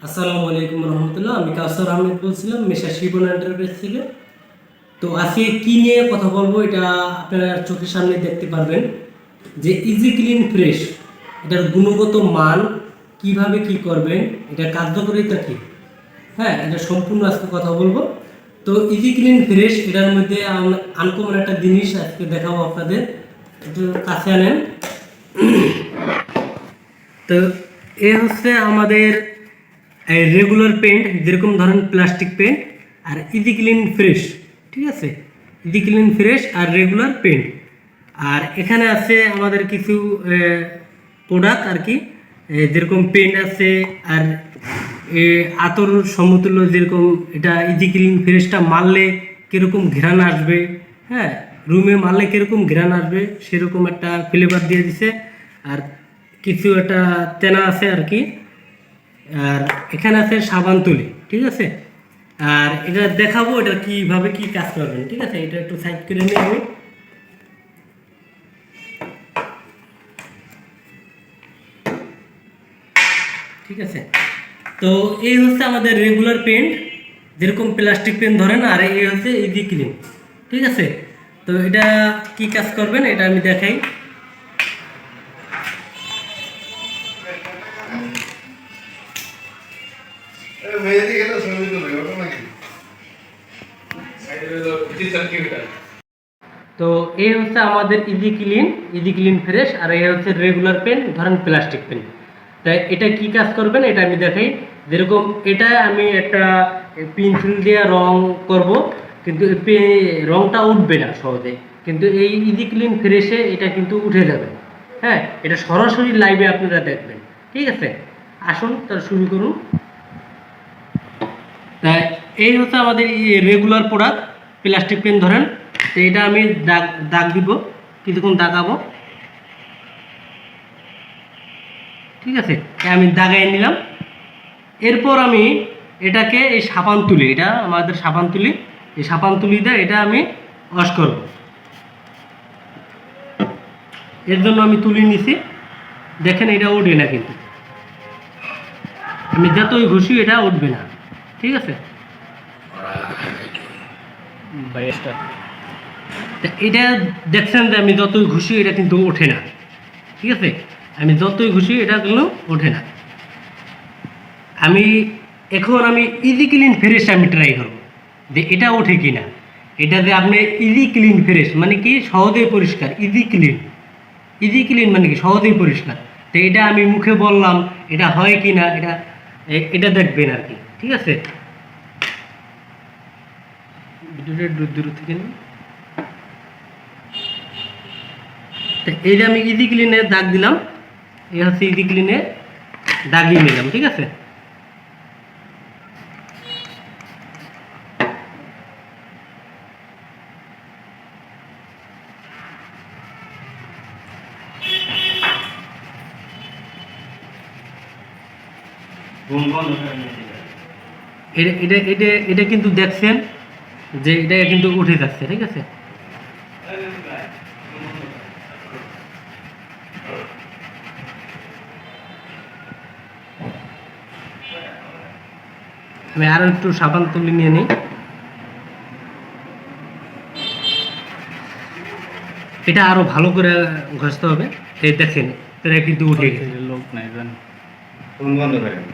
আসসালামু আলাইকুম রহমতুল্লাহ। আমি কাউসার আহমেদ বলছিলাম মেশা শিবন এন্টারপ্রাইজ থেকে। তো আজকে কি নিয়ে কথা বলবো এটা আপনারা চোখের সামনে দেখতে পারবেন যে ইজি ক্লিন ফ্রেশ এটার গুণগত মান কিভাবে কি করবেন, এটা কার্যকারিতা কি, হ্যাঁ এটা সম্পূর্ণ আজকে কথা বলবো। তো ইজি ক্লিন ফ্রেশ এটার মধ্যে আনকমন একটা জিনিস আজকে দেখাবো আপনাদের, একটু কাছে আনেন। তো এ হচ্ছে আমাদের রেগুলার পেন্ট, যেরকম ধরেন প্লাস্টিক পেন্ট আর ইজি ক্লিন ফ্রেশ, ঠিক আছে, ইজি ক্লিন ফ্রেশ আর রেগুলার পেন্ট। আর এখানে আছে আমাদের কিছু প্রোডাক্ট আর কি, যেরকম পেন্ট আছে আর আতর সমতুল্য, যেরকম এটা ইজি ক্লিন ফ্রেশটা মারলে কীরকম ঘ্রাণ আসবে, হ্যাঁ রুমে মারলে কীরকম ঘ্রাণ আসবে সেরকম একটা ফ্লেভার দিয়ে দিছে। আর কিছু একটা তেনা আছে আর কি, আর এখানে আছে সাবান তুলি, ঠিক আছে। আর এটা দেখাবো এটা কিভাবে কি কাজ করবেন, ঠিক আছে। এটা একটু সাইড করে নিয়ে আমি, ঠিক আছে। তো এই হচ্ছে আমাদের রেগুলার পেন্ট, যেরকম প্লাস্টিক পেন ধরেন, আর এই হচ্ছে ইজি ক্লিন, ঠিক আছে। তো এটা কি কাজ করবেন এটা আমি দেখাই। তো এই হচ্ছে আমাদের ইজি ক্লিন ফ্রেশ, আর এই হচ্ছে রেগুলার পেন ধরেন প্লাস্টিক পেন। তাই এটা কি কাজ করবেন এটা আমি দেখাই। যেরকম এটা আমি একটা পেন্সিল দিয়ে রং করব, কিন্তু রংটা উঠবে না সহজে, কিন্তু এই ইজি ক্লিন ফ্রেশে এটা কিন্তু উঠে যাবে। হ্যাঁ, এটা সরাসরি লাইভে আপনারা দেখবেন, ঠিক আছে। আসুন তাহলে শুরু করুন। তাই এই হচ্ছে আমাদের রেগুলার প্রোডাক্ট প্লাস্টিক পেন ধরেন। তো এটা আমি দাগ দাগ দিব, কিছুক্ষণ দাগাবো, ঠিক আছে। আমি দাগাই নিলাম। এরপর আমি এটাকে এই সাবান তুলি, এটা আমাদের সাবান তুলি, এই সাবান তুলি দিয়ে এটা আমি ওয়াশ করব। এর জন্য আমি তুলি নিছি, দেখেন এটা উঠবে না, কিন্তু আমি যতই ঘষি এটা উঠবে না, ঠিক আছে। এটা দেখছেন যে আমি যতই ঘুষি এটা কিন্তু ওঠে না, ঠিক আছে। আমি যতই ঘুষি এটা কিন্তু ওঠে না। আমি আমি ইজি ক্লিন ফ্রেশ আমি ট্রাই করবো যে এটা ওঠে কি না। এটা যে আপনি ইজি ক্লিন ফ্রেশ মানে কি সহজেই পরিষ্কার, ইজি ক্লিন মানে কি সহজেই পরিষ্কার। তো এটা আমি মুখে বললাম, এটা হয় কি না এটা এটা দেখবেন আর কি, ঠিক আছে। ভিডিওটা দূর থেকে নিন। এই যে আমি ইজি ক্লিনে দাগ দিলাম, এই হচ্ছে ইজি ক্লিনে দাগিয়ে নিলাম, ঠিক আছে। এটা এটা এটা কিন্তু দেখছেন যে এটা কিন্তু উঠে যাচ্ছে, ঠিক আছে। আমি আরো একটু সাবান তুলি নিয়ে নিই। এটা আরো ভালো করে ঘষতে হবে। এই দেখেন এটা কিন্তু উঠে গেছে। লোক নাই জান, ফোন বন্ধ করেন।